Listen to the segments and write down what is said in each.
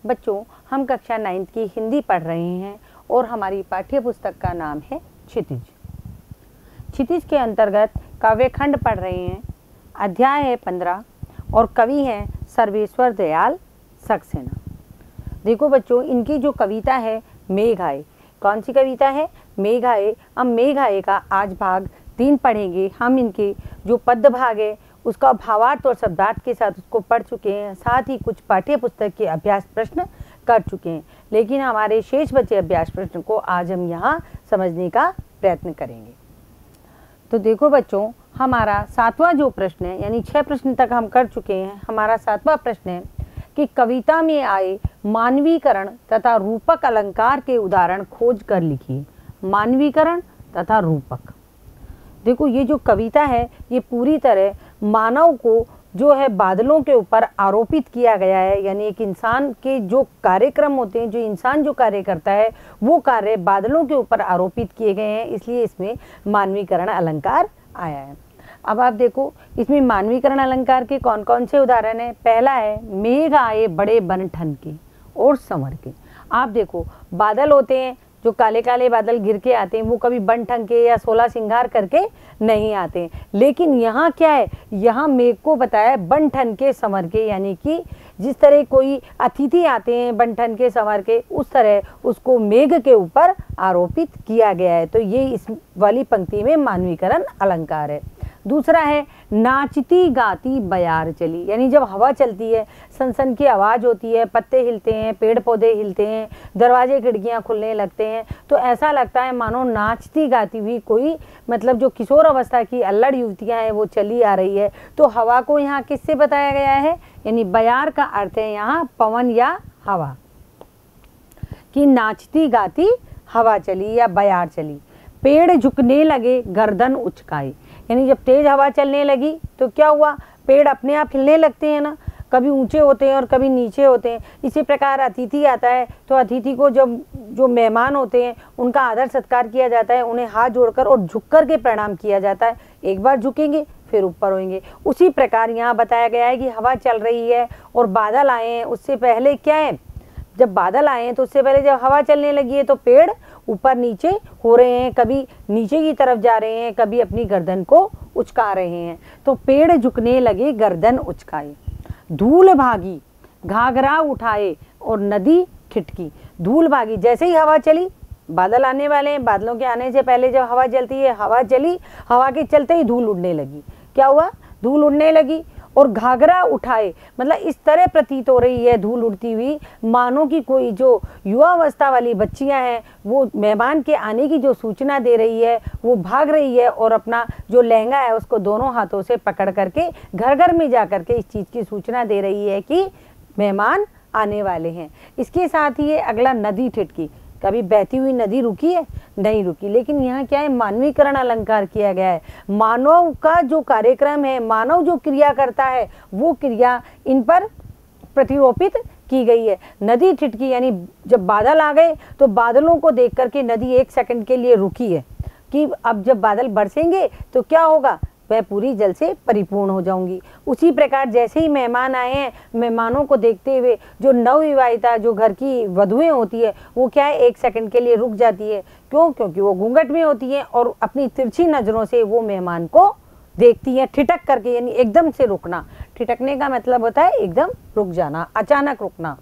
बच्चों, हम कक्षा 9th की हिंदी पढ़ रहे हैं और हमारी पाठ्य पुस्तक का नाम है क्षितिज। क्षितिज के अंतर्गत काव्यखंड पढ़ रहे हैं। अध्याय है 15 और कवि हैं सर्वेश्वर दयाल सक्सेना। देखो बच्चों, इनकी जो कविता है मेघ आए। कौन सी कविता है? मेघ आए। अब मेघ आए का आज भाग 3 पढ़ेंगे। हम इनके जो पद्य भाग है उसका भावार्थ और शब्दार्थ के साथ उसको पढ़ चुके हैं, साथ ही कुछ पाठ्य पुस्तक के अभ्यास प्रश्न कर चुके हैं। लेकिन हमारे शेष बचे अभ्यास प्रश्न को आज हम यहाँ समझने का प्रयत्न करेंगे। तो देखो बच्चों, हमारा 7वां जो प्रश्न है, यानी 6 प्रश्न तक हम कर चुके हैं। हमारा 7वां प्रश्न है कि कविता में आए मानवीकरण तथा रूपक अलंकार के उदाहरण खोज कर लिखिए। मानवीकरण तथा रूपक। देखो, ये जो कविता है ये पूरी तरह मानव को जो है बादलों के ऊपर आरोपित किया गया है। यानी एक इंसान के जो कार्यक्रम होते हैं, जो इंसान जो कार्य करता है वो कार्य बादलों के ऊपर आरोपित किए गए हैं, इसलिए इसमें मानवीकरण अलंकार आया है। अब आप देखो, इसमें मानवीकरण अलंकार के कौन कौन से उदाहरण हैं। पहला है मेघ आए बड़े बन ठन के और संवर के। आप देखो, बादल होते हैं जो काले काले बादल गिर के आते हैं, वो कभी बन ठन के या 16 श्रृंगार करके नहीं आते हैं। लेकिन यहाँ क्या है, यहाँ मेघ को बताया बन ठन के संवर के, यानी कि जिस तरह कोई अतिथि आते हैं बन ठन के संवर के, उस तरह उसको मेघ के ऊपर आरोपित किया गया है। तो ये इस वाली पंक्ति में मानवीकरण अलंकार है। दूसरा है नाचती गाती बयार चली। यानी जब हवा चलती है, सनसन की आवाज़ होती है, पत्ते हिलते हैं, पेड़ पौधे हिलते हैं, दरवाजे खिड़कियां खुलने लगते हैं, तो ऐसा लगता है मानो नाचती गाती हुई कोई, मतलब जो किशोर अवस्था की अल्लड़ युवतियां हैं वो चली आ रही है। तो हवा को यहाँ किससे बताया गया है? यानी बयार का अर्थ है यहाँ पवन या हवा, कि नाचती गाती हवा चली या बयार चली। पेड़ झुकने लगे गर्दन उचकाई। यानी जब तेज हवा चलने लगी तो क्या हुआ, पेड़ अपने आप हिलने लगते हैं ना, कभी ऊंचे होते हैं और कभी नीचे होते हैं। इसी प्रकार अतिथि आता है तो अतिथि को जब जो मेहमान होते हैं उनका आदर सत्कार किया जाता है, उन्हें हाथ जोड़कर और झुककर के प्रणाम किया जाता है। एक बार झुकेंगे फिर ऊपर होंगे। उसी प्रकार यहाँ बताया गया है कि हवा चल रही है और बादल आए हैं। उससे पहले क्या है, जब बादल आए हैं तो उससे पहले जब हवा चलने लगी है तो पेड़ ऊपर नीचे हो रहे हैं, कभी नीचे की तरफ जा रहे हैं, कभी अपनी गर्दन को उचका रहे हैं। तो पेड़ झुकने लगे गर्दन उचकाए। धूल भागी घाघरा उठाए और नदी खिटकी। धूल भागी, जैसे ही हवा चली, बादल आने वाले हैं, बादलों के आने से पहले जब हवा चलती है, हवा चली, हवा के चलते ही धूल उड़ने लगी। क्या हुआ? धूल उड़ने लगी। और घाघरा उठाए, मतलब इस तरह प्रतीत हो रही है धूल उड़ती हुई मानो कि कोई जो युवावस्था वाली बच्चियां हैं वो मेहमान के आने की जो सूचना दे रही है, वो भाग रही है और अपना जो लहंगा है उसको दोनों हाथों से पकड़ करके घर घर में जा करके इस चीज़ की सूचना दे रही है कि मेहमान आने वाले हैं। इसके साथ ही ये अगला नदी ठिठकी। कभी बहती हुई नदी रुकी है? नहीं रुकी। लेकिन यहाँ क्या है, मानवीकरण अलंकार किया गया है। मानव का जो कार्यक्रम है, मानव जो क्रिया करता है, वो क्रिया इन पर प्रतिरोपित की गई है। नदी ठिठकी, यानी जब बादल आ गए तो बादलों को देख करके नदी 1 सेकंड के लिए रुकी है कि अब जब बादल बरसेंगे तो क्या होगा, वह पूरी जल से परिपूर्ण हो जाऊंगी। उसी प्रकार जैसे ही मेहमान आए हैं, मेहमानों को देखते हुए जो नवविवाहिता जो घर की वधुएं होती है वो क्या है, 1 सेकंड के लिए रुक जाती है। क्यों? क्योंकि वो घूंघट में होती है और अपनी तिरछी नजरों से वो मेहमान को देखती है ठिठक करके, यानी एकदम से रुकना। ठिठकने का मतलब होता है एकदम रुक जाना, अचानक रुकना।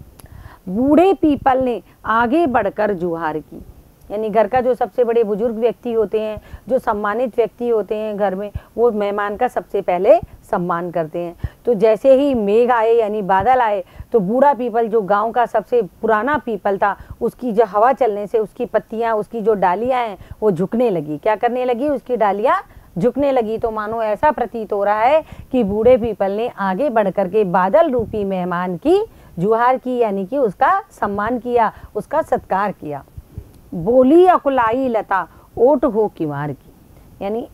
बूढ़े पीपल ने आगे बढ़कर जुहार की। यानी घर का जो सबसे बड़े बुजुर्ग व्यक्ति होते हैं, जो सम्मानित व्यक्ति होते हैं घर में, वो मेहमान का सबसे पहले सम्मान करते हैं। तो जैसे ही मेघ आए यानी बादल आए तो बूढ़ा पीपल जो गांव का सबसे पुराना पीपल था, उसकी जो हवा चलने से उसकी पत्तियां, उसकी जो डालियां हैं वो झुकने लगी। क्या करने लगी? उसकी डालियां झुकने लगी। तो मानो ऐसा प्रतीत हो रहा है कि बूढ़े पीपल ने आगे बढ़ करके बादल रूपी मेहमान की जुहार की, यानी कि उसका सम्मान किया, उसका सत्कार किया। बोली अकुलाई लता ओट हो किवार की। यानी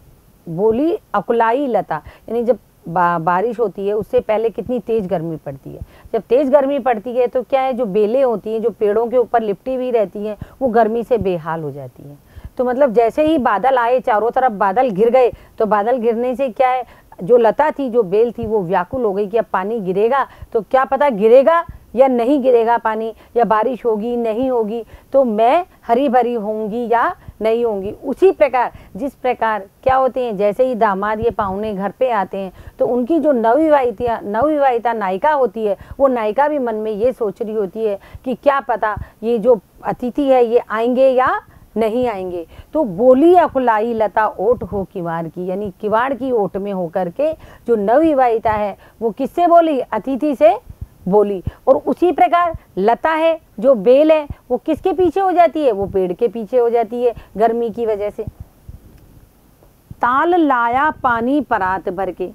बोली अकुलाई लता, यानी जब बारिश होती है उससे पहले कितनी तेज गर्मी पड़ती है। जब तेज गर्मी पड़ती है तो क्या है, जो बेलें होती हैं जो पेड़ों के ऊपर लिपटी हुई रहती हैं वो गर्मी से बेहाल हो जाती हैं। तो मतलब जैसे ही बादल आए, चारों तरफ बादल घिर गए, तो बादल गिरने से क्या है, जो लता थी, जो बेल थी, वो व्याकुल हो गई कि अब पानी गिरेगा। तो क्या पता गिरेगा या नहीं गिरेगा पानी, या बारिश होगी नहीं होगी, तो मैं हरी भरी होंगी या नहीं होंगी। उसी प्रकार जिस प्रकार क्या होते हैं, जैसे ही दामाद ये पाहुने घर पे आते हैं तो उनकी जो नवविवाहिता नायिका होती है, वो नायिका भी मन में ये सोच रही होती है कि क्या पता ये जो अतिथि है ये आएंगे या नहीं आएंगे। तो बोली अकुलाई लता ओट हो किवाड़ की, यानी किवाड़ की ओट में होकर के जो नवविवाहिता है वो किससे बोली, अतिथि से बोली। और उसी प्रकार लता है जो बेल है वो किसके पीछे हो जाती है, वो पेड़ के पीछे हो जाती है गर्मी की वजह से। ताल लाया पानी परात भर के,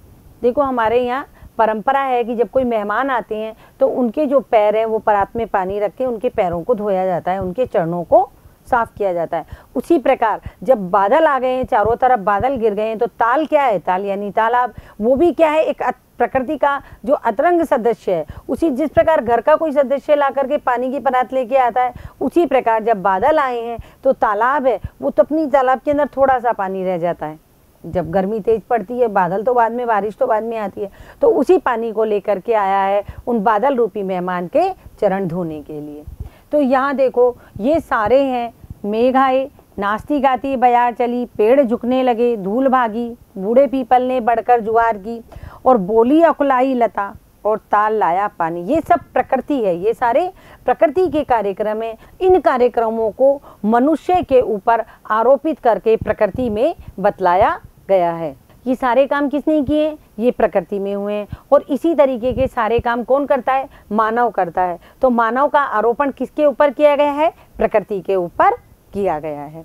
देखो हमारे यहाँ परंपरा है कि जब कोई मेहमान आते हैं तो उनके जो पैर हैं वो परात में पानी रख के उनके पैरों को धोया जाता है, उनके चरणों को साफ किया जाता है। उसी प्रकार जब बादल आ गए हैं, चारों तरफ बादल गिर गए हैं, तो ताल क्या है, ताल यानी तालाब, वो भी क्या है, एक प्रकृति का जो अतरंग सदस्य है। उसी जिस प्रकार घर का कोई सदस्य ला करके पानी की परात लेके आता है, उसी प्रकार जब बादल आए हैं तो तालाब है वो तो अपनी तालाब के अंदर थोड़ा सा पानी रह जाता है। जब गर्मी तेज पड़ती है, बादल तो बाद में, बारिश तो बाद में आती है, तो उसी पानी को लेकर के आया है उन बादल रूपी मेहमान के चरण धोने के लिए। तो यहाँ देखो ये सारे हैं, मेघ आए, नाचती गाती बयार चली, पेड़ झुकने लगे, धूल भागी, बूढ़े पीपल ने बढ़कर जुआर की, और बोली अकुलाई लता और ताल लाया पानी। ये सब प्रकृति है, ये सारे प्रकृति के कार्यक्रम हैं। इन कार्यक्रमों को मनुष्य के ऊपर आरोपित करके प्रकृति में बतलाया गया है। ये सारे काम किसने किए, ये प्रकृति में हुए हैं। और इसी तरीके के सारे काम कौन करता है, मानव करता है। तो मानव का आरोपण किसके ऊपर किया गया है, प्रकृति के ऊपर किया गया है।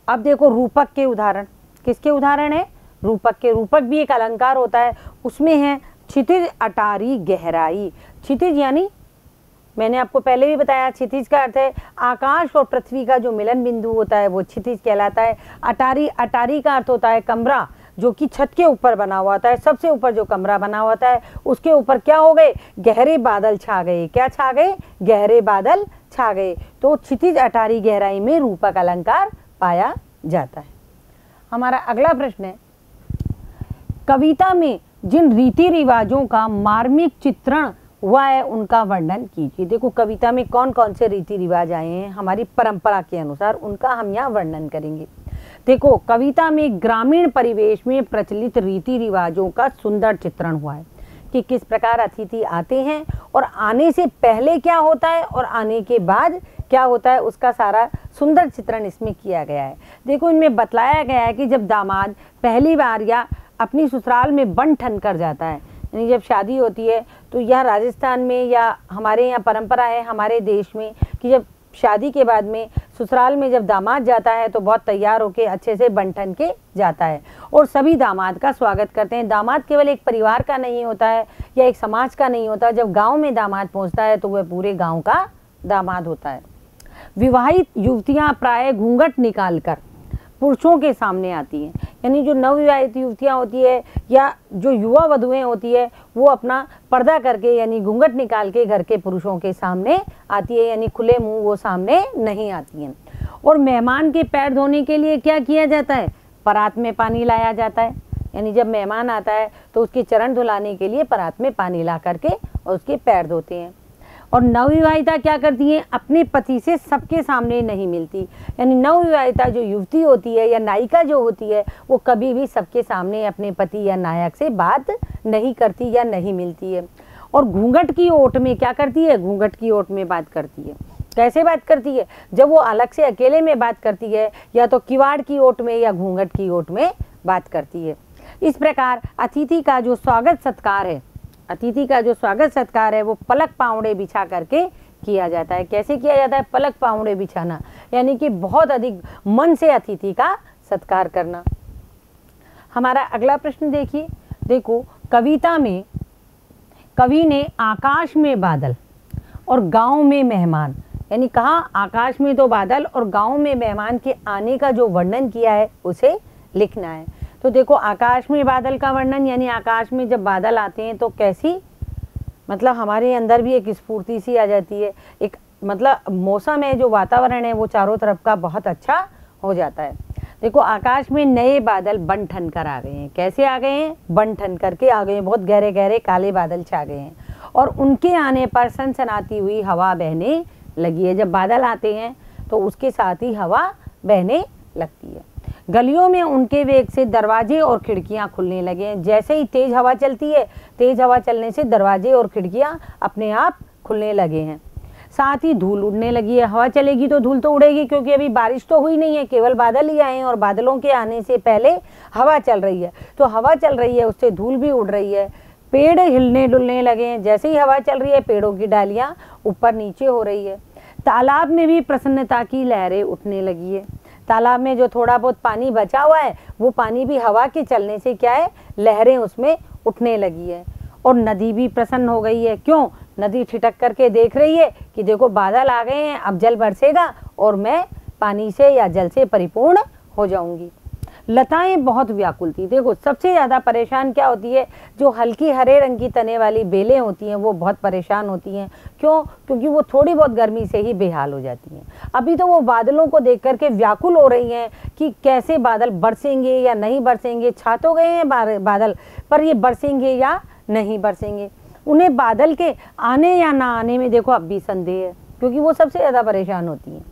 अब देखो रूपक के उदाहरण, किसके उदाहरण है, रूपक के। रूपक भी एक अलंकार होता है, उसमें है क्षितिज अटारी गहराई। क्षितिज यानी मैंने आपको पहले भी बताया, क्षितिज का अर्थ है आकाश और पृथ्वी का जो मिलन बिंदु होता है वो क्षितिज कहलाता है। अटारी, अटारी का अर्थ होता है कमरा, जो कि छत के ऊपर बना हुआ होता है। सबसे ऊपर जो कमरा बना हुआ होता है उसके ऊपर क्या हो गए, गहरे बादल छा गए। क्या छा गए, गहरे बादल छा गए। तो क्षितिज अटारी गहराई में रूपक अलंकार पाया जाता है। हमारा अगला प्रश्न है, कविता में जिन रीति रिवाजों का मार्मिक चित्रण हुआ है उनका वर्णन कीजिए। देखो कविता में कौन कौन से रीति रिवाज आए हैं हमारी परंपरा के अनुसार, उनका हम यहाँ वर्णन करेंगे। देखो कविता में ग्रामीण परिवेश में प्रचलित रीति रिवाजों का सुंदर चित्रण हुआ है कि किस प्रकार अतिथि आते हैं और आने से पहले क्या होता है और आने के बाद क्या होता है, उसका सारा सुंदर चित्रण इसमें किया गया है। देखो इनमें बतलाया गया है कि जब दामाद पहली बार या अपनी ससुराल में बन ठन कर जाता है, यानी जब शादी होती है, तो यह राजस्थान में या हमारे यहाँ परंपरा है हमारे देश में कि जब शादी के बाद में ससुराल में जब दामाद जाता है तो बहुत तैयार होके अच्छे से बन ठन के जाता है और सभी दामाद का स्वागत करते हैं। दामाद केवल एक परिवार का नहीं होता है या एक समाज का नहीं होता, जब गांव में दामाद पहुंचता है तो वह पूरे गांव का दामाद होता है। विवाहित युवतियां प्राय घूंघट निकालकर पुरुषों के सामने आती हैं, यानी जो नवविवाहित युवतियां होती है या जो युवा वधुएं होती है वो अपना पर्दा करके यानी घूंघट निकाल के घर के पुरुषों के सामने आती है, यानी खुले मुंह वो सामने नहीं आती हैं। और मेहमान के पैर धोने के लिए क्या किया जाता है, परात में पानी लाया जाता है, यानी जब मेहमान आता है तो उसके चरण धुलाने के लिए परात में पानी ला करके और उसके पैर धोते हैं। और नवविवाहिता क्या करती हैं, अपने पति से सबके सामने नहीं मिलती, यानी नवविवाहिता जो युवती होती है या नायिका जो होती है वो कभी भी सबके सामने अपने पति या नायक से बात नहीं करती या नहीं मिलती है। और घूंघट की ओट में क्या करती है, घूंघट की ओट में बात करती है। कैसे बात करती है, जब वो अलग से अकेले में बात करती है या तो किवाड़ की ओट में या घूंघट की ओट में बात करती है। इस प्रकार अतिथि का जो स्वागत सत्कार है, अतिथि का जो स्वागत सत्कार है वो पलक पावड़े बिछा करके किया जाता है। कैसे किया जाता है, पलक पावड़े बिछाना, यानी कि बहुत अधिक मन से अतिथि का सत्कार करना। हमारा अगला प्रश्न देखिए, देखो कविता में कवि ने आकाश में बादल और गांव में मेहमान, यानी कहा आकाश में तो बादल और गांव में मेहमान के आने का जो वर्णन किया है उसे लिखना है। तो देखो आकाश में बादल का वर्णन, यानी आकाश में जब बादल आते हैं तो कैसी, मतलब हमारे अंदर भी एक स्फूर्ति सी आ जाती है, एक मतलब मौसम है जो वातावरण है वो चारों तरफ का बहुत अच्छा हो जाता है। देखो आकाश में नए बादल बन ठन कर आ गए हैं। कैसे आ गए हैं, बन ठन करके आ गए हैं, बहुत गहरे गहरे काले बादल छा गए हैं। और उनके आने पर सनसनाती हुई हवा बहने लगी है। जब बादल आते हैं तो उसके साथ ही हवा बहने लगती है। गलियों में उनके वेग से दरवाजे और खिड़कियां खुलने लगे हैं। जैसे ही तेज हवा चलती है, तेज हवा चलने से दरवाजे और खिड़कियां अपने आप खुलने लगे हैं। साथ ही धूल उड़ने लगी है। हवा चलेगी तो धूल तो उड़ेगी, क्योंकि अभी बारिश तो हुई नहीं है, केवल बादल ही आए हैं और बादलों के आने से पहले हवा चल रही है। तो हवा चल रही है, उससे धूल भी उड़ रही है। पेड़ हिलने डुलने लगे हैं। जैसे ही हवा चल रही है, पेड़ों की डालियां ऊपर नीचे हो रही है। तालाब में भी प्रसन्नता की लहरें उठने लगी है। तालाब में जो थोड़ा बहुत पानी बचा हुआ है, वो पानी भी हवा के चलने से क्या है, लहरें उसमें उठने लगी है। और नदी भी प्रसन्न हो गई है। क्यों? नदी ठिठक करके देख रही है कि देखो बादल आ गए हैं, अब जल बरसेगा और मैं पानी से या जल से परिपूर्ण हो जाऊंगी। लताएं बहुत व्याकुल थी। देखो सबसे ज़्यादा परेशान क्या होती है, जो हल्की हरे रंग की तने वाली बेलें होती हैं वो बहुत परेशान होती हैं। क्यों? क्योंकि वो थोड़ी बहुत गर्मी से ही बेहाल हो जाती हैं। अभी तो वो बादलों को देख करके व्याकुल हो रही हैं कि कैसे बादल बरसेंगे या नहीं बरसेंगे। छा तो गए हैं बादल, पर ये बरसेंगे या नहीं बरसेंगे। उन्हें बादल के आने या ना आने में देखो अब भी संदेह है, क्योंकि वो सबसे ज़्यादा परेशान होती हैं।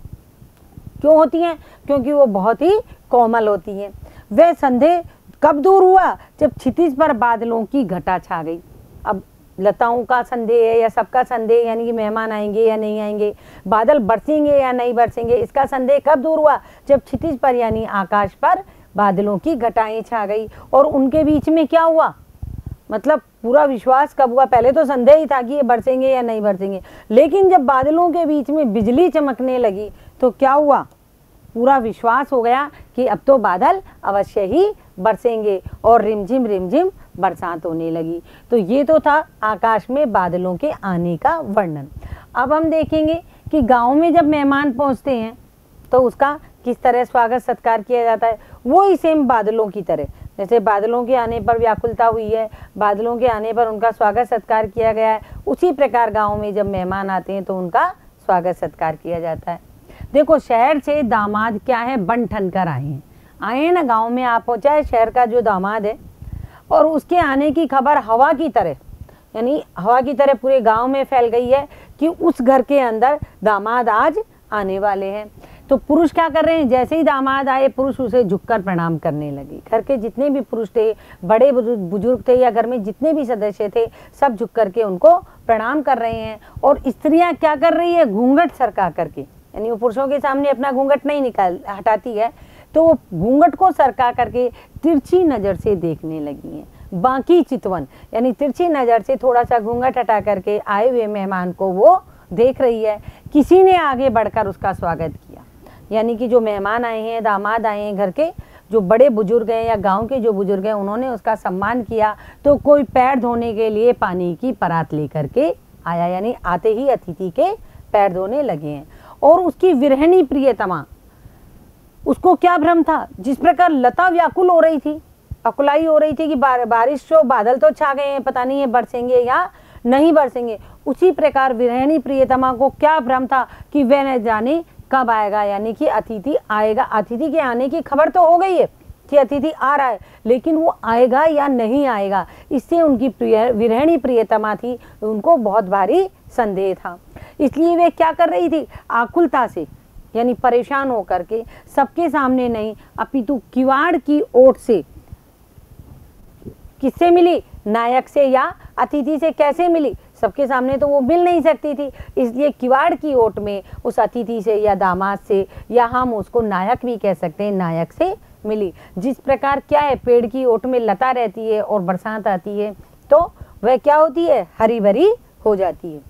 क्यों होती हैं? क्योंकि वो बहुत ही कोमल होती हैं। वह संदेह कब दूर हुआ? जब क्षितिज पर बादलों की घटा छा गई। अब लताओं का संदेह है या सबका संदेह, यानी कि मेहमान आएंगे या नहीं आएंगे, बादल बरसेंगे या नहीं बरसेंगे, इसका संदेह कब दूर हुआ? जब क्षितिज पर यानी आकाश पर बादलों की घटाएं छा गई। और उनके बीच में क्या हुआ, मतलब पूरा विश्वास कब हुआ? पहले तो संदेह ही था कि ये बरसेंगे या नहीं बरसेंगे, लेकिन जब बादलों के बीच में बिजली चमकने लगी तो क्या हुआ? पूरा विश्वास हो गया कि अब तो बादल अवश्य ही बरसेंगे और रिमझिम बरसात होने लगी। तो ये तो था आकाश में बादलों के आने का वर्णन। अब हम देखेंगे कि गांव में जब मेहमान पहुंचते हैं तो उसका किस तरह स्वागत सत्कार किया जाता है। वो ही सेम बादलों की तरह, जैसे बादलों के आने पर व्याकुलता हुई है, बादलों के आने पर उनका स्वागत सत्कार किया गया है, उसी प्रकार गाँव में जब मेहमान आते हैं तो उनका स्वागत सत्कार किया जाता है। देखो शहर से दामाद क्या है, बन ठन कर आए हैं ना। गांव में आप हो चाहे शहर का जो दामाद है, और उसके आने की खबर हवा की तरह, यानी हवा की तरह पूरे गांव में फैल गई है कि उस घर के अंदर दामाद आज आने वाले हैं। तो पुरुष क्या कर रहे हैं, जैसे ही दामाद आए पुरुष उसे झुककर प्रणाम करने लगे। घर के जितने भी पुरुष थे, बड़े बुजुर्ग थे या घर में जितने भी सदस्य थे, सब झुक करके उनको प्रणाम कर रहे हैं। और स्त्रियां क्या कर रही है, घूंघट सरका करके, यानी वो पुरुषों के सामने अपना घूंघट नहीं हटाती है, तो वो घूंघट को सरका करके तिरछी नज़र से देखने लगी हैं। बाकी चितवन, यानी तिरछी नज़र से थोड़ा सा घूंघट हटा करके आए हुए मेहमान को वो देख रही है। किसी ने आगे बढ़कर उसका स्वागत किया, यानी कि जो मेहमान आए हैं, दामाद आए हैं, घर के जो बड़े बुजुर्ग हैं या गांव के जो बुजुर्ग हैं, उन्होंने उसका सम्मान किया। तो कोई पैर धोने के लिए पानी की परात लेकर के आया, यानी आते ही अतिथि के पैर धोने लगे हैं। और उसकी विरहणी प्रियतमा, उसको क्या भ्रम था, जिस प्रकार लता व्याकुल हो रही थी, अकुलाई हो रही थी कि बारिश तो, बादल तो छा गए हैं, पता नहीं है बरसेंगे या नहीं बरसेंगे, उसी प्रकार विरहणी प्रियतमा को क्या भ्रम था कि वह न जाने कब आएगा, यानी कि अतिथि आएगा। अतिथि के आने की खबर तो हो गई है कि अतिथि आ रहा है, लेकिन वो आएगा या नहीं आएगा, इससे उनकी विरहणी प्रियतमा थी, उनको बहुत भारी संदेह था। इसलिए वे क्या कर रही थी, आकुलता से, यानी परेशान होकर के सबके सामने नहीं, अपितु किवाड़ की ओट से, किससे मिली, नायक से या अतिथि से कैसे मिली, सबके सामने तो वो मिल नहीं सकती थी, इसलिए किवाड़ की ओट में उस अतिथि से या दामाद से, या हम उसको नायक भी कह सकते हैं, नायक से मिली। जिस प्रकार क्या है, पेड़ की ओट में लता रहती है और बरसात आती है तो वह क्या होती है, हरी भरी हो जाती है।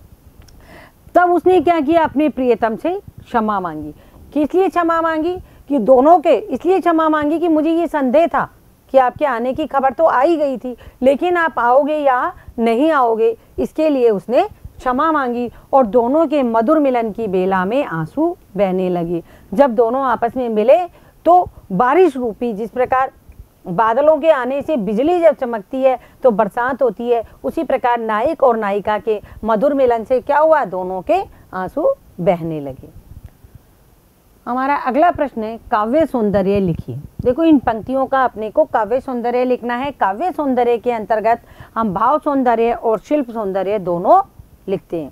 तब उसने क्या किया, अपने प्रियतम से क्षमा मांगी। किस लिए क्षमा मांगी, कि दोनों के इसलिए क्षमा मांगी कि मुझे ये संदेह था कि आपके आने की खबर तो आ ही गई थी, लेकिन आप आओगे या नहीं आओगे, इसके लिए उसने क्षमा मांगी। और दोनों के मधुर मिलन की बेला में आंसू बहने लगे। जब दोनों आपस में मिले तो बारिश रूपी, जिस प्रकार बादलों के आने से बिजली जब चमकती है तो बरसात होती है, उसी प्रकार नायक और नायिका के मधुर मिलन से क्या हुआ, दोनों के आंसू बहने लगे। हमारा अगला प्रश्न है, काव्य सौंदर्य लिखिए। देखो इन पंक्तियों का अपने को काव्य सौंदर्य लिखना है। काव्य सौंदर्य के अंतर्गत हम भाव सौंदर्य और शिल्प सौंदर्य दोनों लिखते हैं।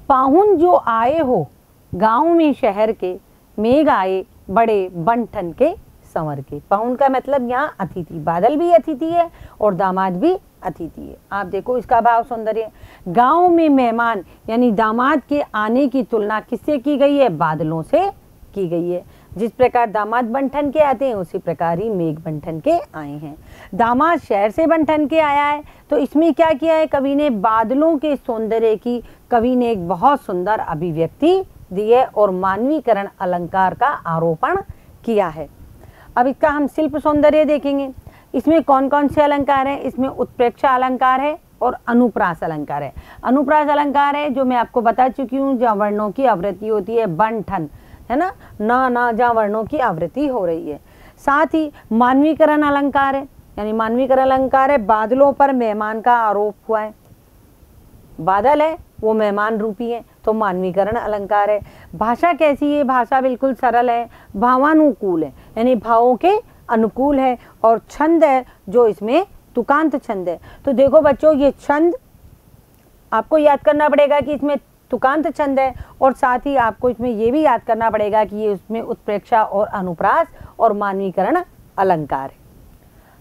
पाहुन जो आए हो गांव में शहर के, मेघ आए बड़े बन ठन के संवर के। पाहुन का मतलब यहाँ अतिथि, बादल भी अतिथि है और दामाद भी अतिथि है। आप देखो इसका भाव सौंदर्य। गांव में मेहमान यानी दामाद के आने की तुलना किससे की गई है? बादलों से की गई है। जिस प्रकार दामाद बंठन के आते हैं उसी प्रकार ही मेघ बंठन के आए हैं। दामाद शहर से बंठन के आया है, तो इसमें क्या किया है कवि ने? बादलों के सौंदर्य की कवि ने एक बहुत सुंदर अभिव्यक्ति दी है और मानवीकरण अलंकार का आरोपण किया है। अब इसका हम शिल्प सौंदर्य देखेंगे। इसमें कौन कौन से अलंकार हैं? इसमें उत्प्रेक्षा अलंकार है और अनुप्रास अलंकार है। अनुप्रास अलंकार है जो मैं आपको बता चुकी हूँ, जहाँ वर्णों की आवृत्ति होती है बंठन, है ना, ना जहाँ वर्णों की आवृत्ति हो रही है। साथ ही मानवीकरण अलंकार है, यानी मानवीकरण अलंकार है बादलों पर मेहमान का आरोप हुआ है। बादल है वो मेहमान रूपी है, तो मानवीकरण अलंकार है। भाषा कैसी है? भाषा बिल्कुल सरल है, भावानुकूल है, यानी भावों के अनुकूल है। और छंद है जो इसमें तुकांत छंद है। तो देखो बच्चों, ये छंद आपको याद करना पड़ेगा कि इसमें तुकांत छंद है, और साथ ही आपको इसमें ये भी याद करना पड़ेगा कि ये उसमें उत्प्रेक्षा और अनुप्रास और मानवीकरण अलंकार है।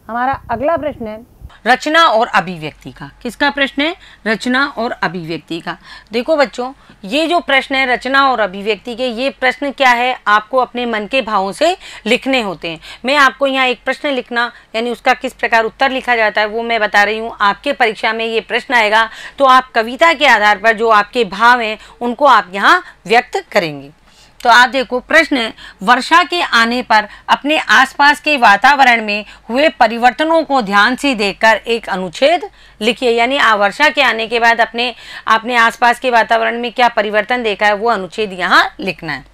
हमारा अगला प्रश्न है रचना और अभिव्यक्ति का। किसका प्रश्न है? रचना और अभिव्यक्ति का। देखो बच्चों, ये जो प्रश्न है रचना और अभिव्यक्ति के, ये प्रश्न क्या है? आपको अपने मन के भावों से लिखने होते हैं। मैं आपको यहाँ एक प्रश्न लिखना, यानी उसका किस प्रकार उत्तर लिखा जाता है वो मैं बता रही हूँ। आपके परीक्षा में ये प्रश्न आएगा तो आप कविता के आधार पर जो आपके भाव हैं उनको आप यहाँ व्यक्त करेंगे। तो आप देखो प्रश्न है, वर्षा के आने पर अपने आसपास के वातावरण में हुए परिवर्तनों को ध्यान से देखकर एक अनुच्छेद लिखिए। यानी वर्षा के आने के बाद अपने आसपास के वातावरण में क्या परिवर्तन देखा है वो अनुच्छेद यहाँ लिखना है।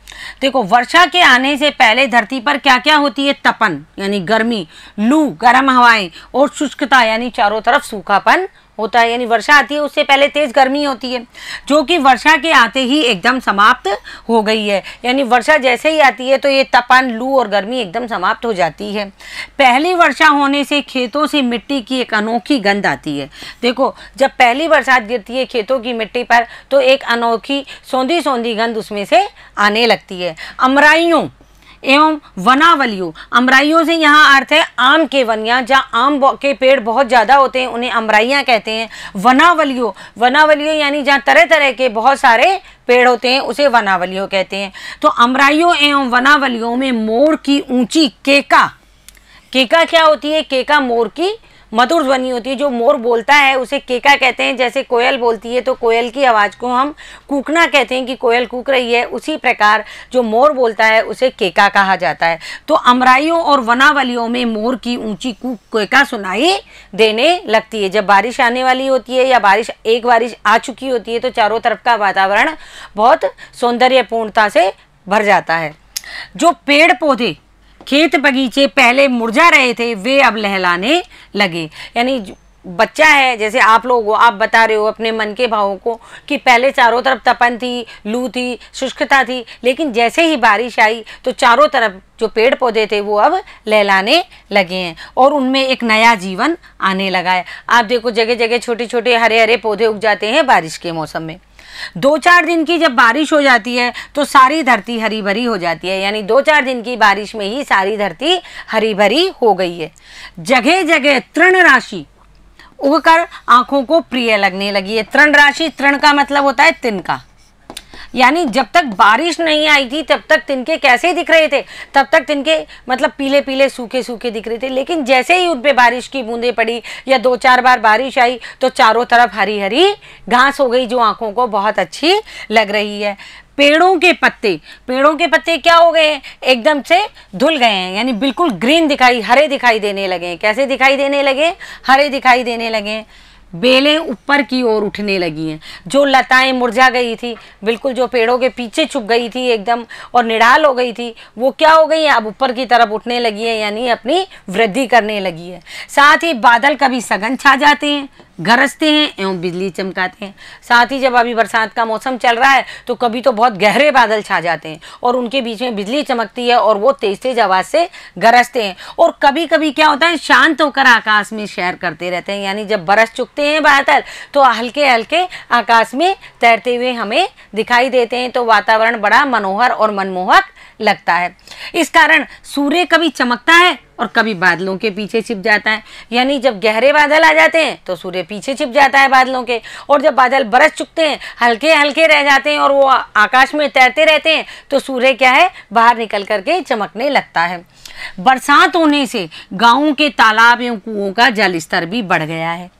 देखो, वर्षा के आने से पहले धरती पर क्या क्या होती है? तपन यानी गर्मी, लू गर्म हवाएं, और शुष्कता यानी चारों तरफ सूखापन होता है। यानी वर्षा आती है उससे पहले तेज गर्मी होती है, जो कि वर्षा के आते ही एकदम समाप्त हो गई है। यानी वर्षा जैसे ही आती है तो ये तपन, लू और गर्मी एकदम समाप्त हो जाती है। पहली वर्षा होने से खेतों से मिट्टी की एक अनोखी गंध आती है। देखो, जब पहली बरसात गिरती है खेतों की मिट्टी पर तो एक अनोखी सौंधी सौंधी गंध उसमें से आने लगती है। अमराइयों एवं वनावलियों, अमराइयों से यहाँ अर्थ है आम के वनियाँ, जहाँ आम के पेड़ बहुत ज़्यादा होते हैं उन्हें अमराइयाँ कहते हैं। वनावलियों यानी जहाँ तरह तरह के बहुत सारे पेड़ होते हैं उसे वनावलियों कहते हैं। तो अमराइयों एवं वनावलियों में मोर की ऊंची केका क्या होती है? केका मोर की मधुर ध्वनि होती है। जो मोर बोलता है उसे केका कहते हैं। जैसे कोयल बोलती है तो कोयल की आवाज़ को हम कूकना कहते हैं कि कोयल कूक रही है, उसी प्रकार जो मोर बोलता है उसे केका कहा जाता है। तो अमराइयों और वनावलियों में मोर की ऊंची केका सुनाई देने लगती है। जब बारिश आने वाली होती है या एक बारिश आ चुकी होती है तो चारों तरफ का वातावरण बहुत सौंदर्यपूर्णता से भर जाता है। जो पेड़ पौधे खेत बगीचे पहले मुरझा रहे थे वे अब लहलाने लगे। यानी बच्चा है, जैसे आप लोग आप बता रहे हो अपने मन के भावों को कि पहले चारों तरफ तपन थी, लू थी, शुष्कता थी, लेकिन जैसे ही बारिश आई तो चारों तरफ जो पेड़ पौधे थे वो अब लहलाने लगे हैं और उनमें एक नया जीवन आने लगा है। आप देखो जगह जगह छोटे छोटे हरे हरे पौधे उग जाते हैं बारिश के मौसम में। 2-4 दिन की जब बारिश हो जाती है तो सारी धरती हरी भरी हो जाती है। यानी 2-4 दिन की बारिश में ही सारी धरती हरी भरी हो गई है। जगह जगह तृण राशि उगकर आंखों को प्रिय लगने लगी है। तृण राशि, तृण का मतलब होता है तिनका। यानी जब तक बारिश नहीं आई थी तब तक तिनके कैसे दिख रहे थे? तब तक तिनके मतलब पीले पीले सूखे सूखे दिख रहे थे, लेकिन जैसे ही उन पे बारिश की बूंदें पड़ी या 2-4 बार बारिश आई तो चारों तरफ हरी हरी घास हो गई जो आंखों को बहुत अच्छी लग रही है। पेड़ों के पत्ते क्या हो गए? एकदम से धुल गए हैं, यानी बिल्कुल ग्रीन हरे दिखाई देने लगे हैं। कैसे दिखाई देने लगे? हरे दिखाई देने लगे। बेलें ऊपर की ओर उठने लगी हैं। जो लताएं मुरझा गई थी, बिल्कुल जो पेड़ों के पीछे छुप गई थी एकदम और निढाल हो गई थी, वो क्या हो गई है, अब ऊपर की तरफ उठने लगी है, यानी अपनी वृद्धि करने लगी है। साथ ही बादल कभी सघन छा जाते हैं, गरजते हैं एवं बिजली चमकाते हैं। साथ ही जब अभी बरसात का मौसम चल रहा है तो कभी तो बहुत गहरे बादल छा जाते हैं और उनके बीच में बिजली चमकती है और वो तेज तेज आवाज़ से गरजते हैं। और कभी कभी क्या होता है, शांत होकर आकाश में सैर करते रहते हैं, यानी जब बरस चुकते हैं बादल तो हल्के हल्के आकाश में तैरते हुए हमें दिखाई देते हैं। तो वातावरण बड़ा मनोहर और मनमोहक लगता है। इस कारण सूर्य कभी चमकता है और कभी बादलों के पीछे छिप जाता है, यानी जब गहरे बादल आ जाते हैं तो सूर्य पीछे छिप जाता है बादलों के, और जब बादल बरस चुकते हैं, हल्के हल्के रह जाते हैं और वो आकाश में तैरते रहते हैं, तो सूर्य क्या है, बाहर निकल करके चमकने लगता है। बरसात होने से गाँवों के तालाब एवं कुओं का जल स्तर भी बढ़ गया है।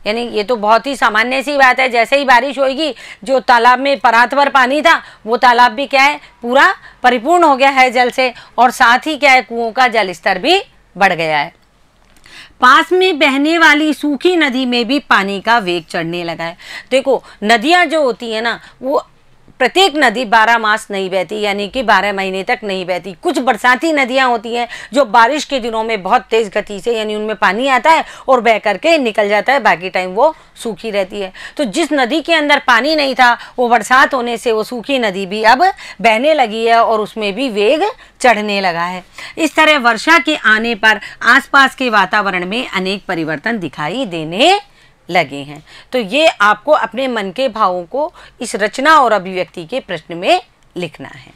यानी ये तो बहुत ही सामान्य सी बात है, जैसे ही बारिश होगी जो तालाब में परात भर पानी था वो तालाब भी क्या है, पूरा परिपूर्ण हो गया है जल से, और साथ ही क्या है, कुओं का जल स्तर भी बढ़ गया है। पास में बहने वाली सूखी नदी में भी पानी का वेग चढ़ने लगा है। देखो नदियाँ जो होती है ना, वो प्रत्येक नदी 12 मास नहीं बहती, यानी कि 12 महीने तक नहीं बहती। कुछ बरसाती नदियां होती हैं जो बारिश के दिनों में बहुत तेज़ गति से, यानी उनमें पानी आता है और बह करके निकल जाता है, बाकी टाइम वो सूखी रहती है। तो जिस नदी के अंदर पानी नहीं था, वो बरसात होने से वो सूखी नदी भी अब बहने लगी है और उसमें भी वेग चढ़ने लगा है। इस तरह वर्षा के आने पर आसपास के वातावरण में अनेक परिवर्तन दिखाई देने लगे हैं। तो ये आपको अपने मन के भावों को इस रचना और अभिव्यक्ति के प्रश्न में लिखना है।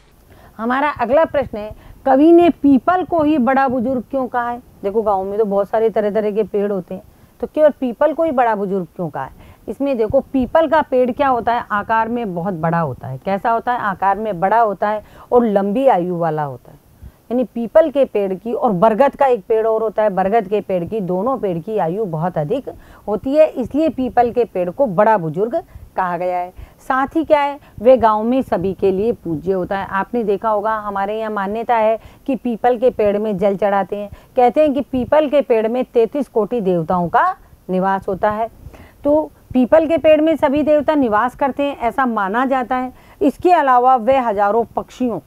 हमारा अगला प्रश्न है, कवि ने पीपल को ही बड़ा बुजुर्ग क्यों कहा है? देखो गाँव में तो बहुत सारे तरह तरह के पेड़ होते हैं, तो केवल पीपल को ही बड़ा बुजुर्ग क्यों कहा है? इसमें देखो पीपल का पेड़ क्या होता है, आकार में बहुत बड़ा होता है। कैसा होता है? आकार में बड़ा होता है और लंबी आयु वाला होता है। यानी पीपल के पेड़ की और बरगद का एक पेड़ और होता है, बरगद के पेड़ की, दोनों पेड़ की आयु बहुत अधिक होती है, इसलिए पीपल के पेड़ को बड़ा बुजुर्ग कहा गया है। साथ ही क्या है, वे गांव में सभी के लिए पूज्य होता है। आपने देखा होगा हमारे यहाँ मान्यता है कि पीपल के पेड़ में जल चढ़ाते हैं। कहते हैं कि पीपल के पेड़ में 33 कोटि देवताओं का निवास होता है। तो पीपल के पेड़ में सभी देवता निवास करते हैं, ऐसा माना जाता है। इसके अलावा वे हजारों पक्षियों,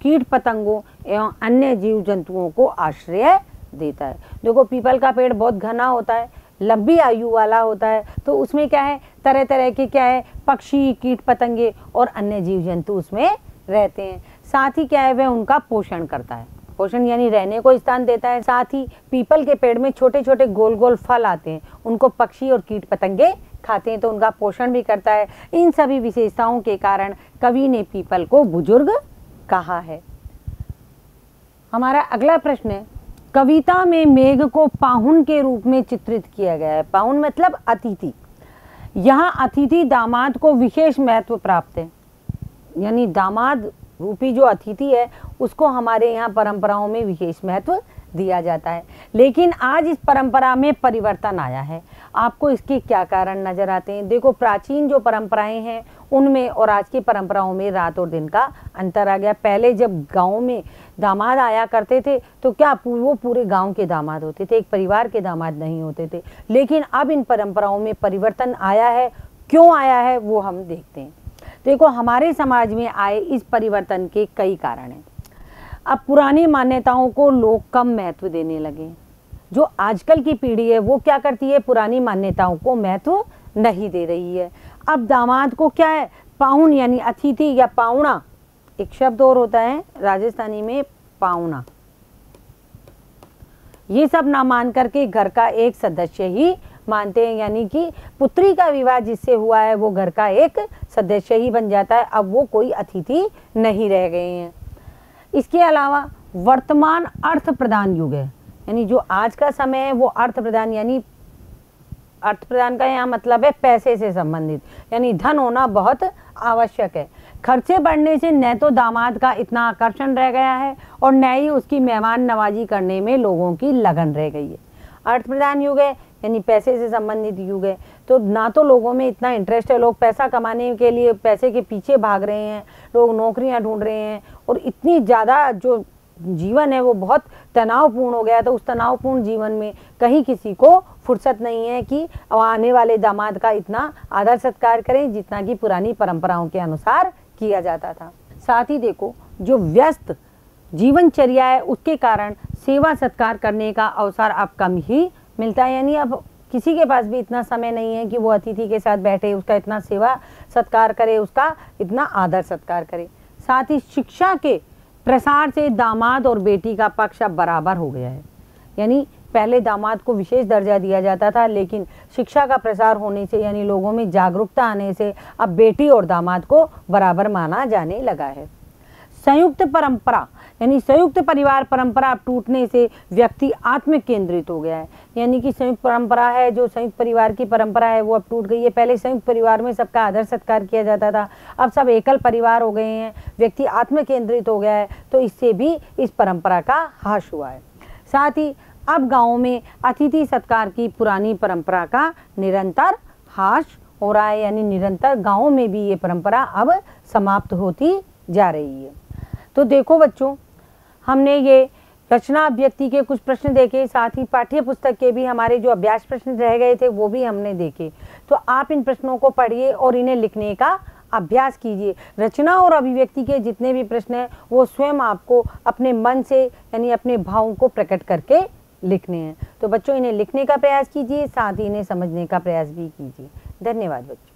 कीट पतंगों एवं अन्य जीव जंतुओं को आश्रय देता है। देखो पीपल का पेड़ बहुत घना होता है, लंबी आयु वाला होता है, तो उसमें क्या है, तरह तरह के क्या है, पक्षी, कीट पतंगे और अन्य जीव जंतु उसमें रहते हैं। साथ ही क्या है, वह उनका पोषण करता है। पोषण यानी रहने को स्थान देता है। साथ ही पीपल के पेड़ में छोटे छोटे गोल गोल फल आते हैं, उनको पक्षी और कीट पतंगे खाते हैं, तो उनका पोषण भी करता है। इन सभी विशेषताओं के कारण कवि ने पीपल को बुजुर्ग कहा है। हमारा अगला प्रश्न है, कविता में मेघ को पाहुन के रूप में चित्रित किया गया है। पाहुन मतलब अतिथि। यहाँ अतिथि दामाद को विशेष महत्व प्राप्त है, यानी दामाद रूपी जो अतिथि है उसको हमारे यहाँ परंपराओं में विशेष महत्व दिया जाता है। लेकिन आज इस परंपरा में परिवर्तन आया है। आपको इसके क्या कारण नजर आते हैं? देखो प्राचीन जो परंपराएं हैं उनमें और आज की परंपराओं में रात और दिन का अंतर आ गया। पहले जब गांव में दामाद आया करते थे तो क्या वो पूरे गांव के दामाद होते थे, एक परिवार के दामाद नहीं होते थे। लेकिन अब इन परंपराओं में परिवर्तन आया है। क्यों आया है वो हम देखते हैं। देखो हमारे समाज में आए इस परिवर्तन के कई कारण हैं। अब पुरानी मान्यताओं को लोग कम महत्व देने लगे। जो आजकल की पीढ़ी है वो क्या करती है, पुरानी मान्यताओं को महत्व नहीं दे रही है। अब दामाद को क्या है, पाहुन यानी अतिथि या पाहुणा, एक शब्द और होता है राजस्थानी में पाहुणा, ये सब ना मान करके घर का एक सदस्य ही मानते हैं। यानी कि पुत्री का विवाह जिससे हुआ है वो घर का एक सदस्य ही बन जाता है, अब वो कोई अतिथि नहीं रह गए हैं। इसके अलावा वर्तमान अर्थ प्रदान युग है, यानी जो आज का समय है वो अर्थ प्रदान, यानी अर्थ प्रदान का यहाँ मतलब है पैसे से संबंधित, यानी धन होना बहुत आवश्यक है। खर्चे बढ़ने से न तो दामाद का इतना आकर्षण रह गया है और न ही उसकी मेहमान नवाजी करने में लोगों की लगन रह गई है। अर्थ प्रदान युग है यानी पैसे से संबंधित युग है, तो ना तो लोगों में इतना इंटरेस्ट है, लोग पैसा कमाने के लिए पैसे के पीछे भाग रहे हैं, लोग नौकरियां ढूंढ रहे हैं और इतनी ज़्यादा जो जीवन है वो बहुत तनावपूर्ण हो गया, तो उस तनावपूर्ण जीवन में कहीं किसी को फुर्सत नहीं है कि आने वाले दामाद का इतना आदर सत्कार करें जितना कि पुरानी परंपराओं के अनुसार किया जाता था। साथ ही देखो, जो व्यस्त जीवनचर्या है उसके कारण सेवा सत्कार करने का अवसर अब कम ही मिलता है, यानी अब किसी के पास भी इतना समय नहीं है कि वो अतिथि के साथ बैठे, उसका इतना सेवा सत्कार करे, उसका इतना आदर सत्कार करे। साथ ही शिक्षा के प्रसार से दामाद और बेटी का पक्ष अब बराबर हो गया है, यानी पहले दामाद को विशेष दर्जा दिया जाता था, लेकिन शिक्षा का प्रसार होने से यानी लोगों में जागरूकता आने से अब बेटी और दामाद को बराबर माना जाने लगा है। संयुक्त परंपरा यानी संयुक्त परिवार परंपरा अब टूटने से व्यक्ति आत्म केंद्रित हो गया है, यानी कि संयुक्त परंपरा है, जो संयुक्त परिवार की परंपरा है वो अब टूट गई है। पहले संयुक्त परिवार में सबका आदर सत्कार किया जाता था, अब सब एकल परिवार हो गए हैं, व्यक्ति आत्म केंद्रित हो गया है, तो इससे भी इस परंपरा का ह्रास हुआ है। साथ ही अब गाँव में अतिथि सत्कार की पुरानी परंपरा का निरंतर ह्रास हो रहा है, यानी निरंतर गाँव में भी ये परंपरा अब समाप्त होती जा रही है। तो देखो बच्चों, हमने ये रचना अभिव्यक्ति के कुछ प्रश्न देखे, साथ ही पाठ्य पुस्तक के भी हमारे जो अभ्यास प्रश्न रह गए थे वो भी हमने देखे। तो आप इन प्रश्नों को पढ़िए और इन्हें लिखने का अभ्यास कीजिए। रचना और अभिव्यक्ति के जितने भी प्रश्न हैं वो स्वयं आपको अपने मन से यानी अपने भावों को प्रकट करके लिखने हैं। तो बच्चों, इन्हें लिखने का प्रयास कीजिए, साथ ही इन्हें समझने का प्रयास भी कीजिए। धन्यवाद बच्चों।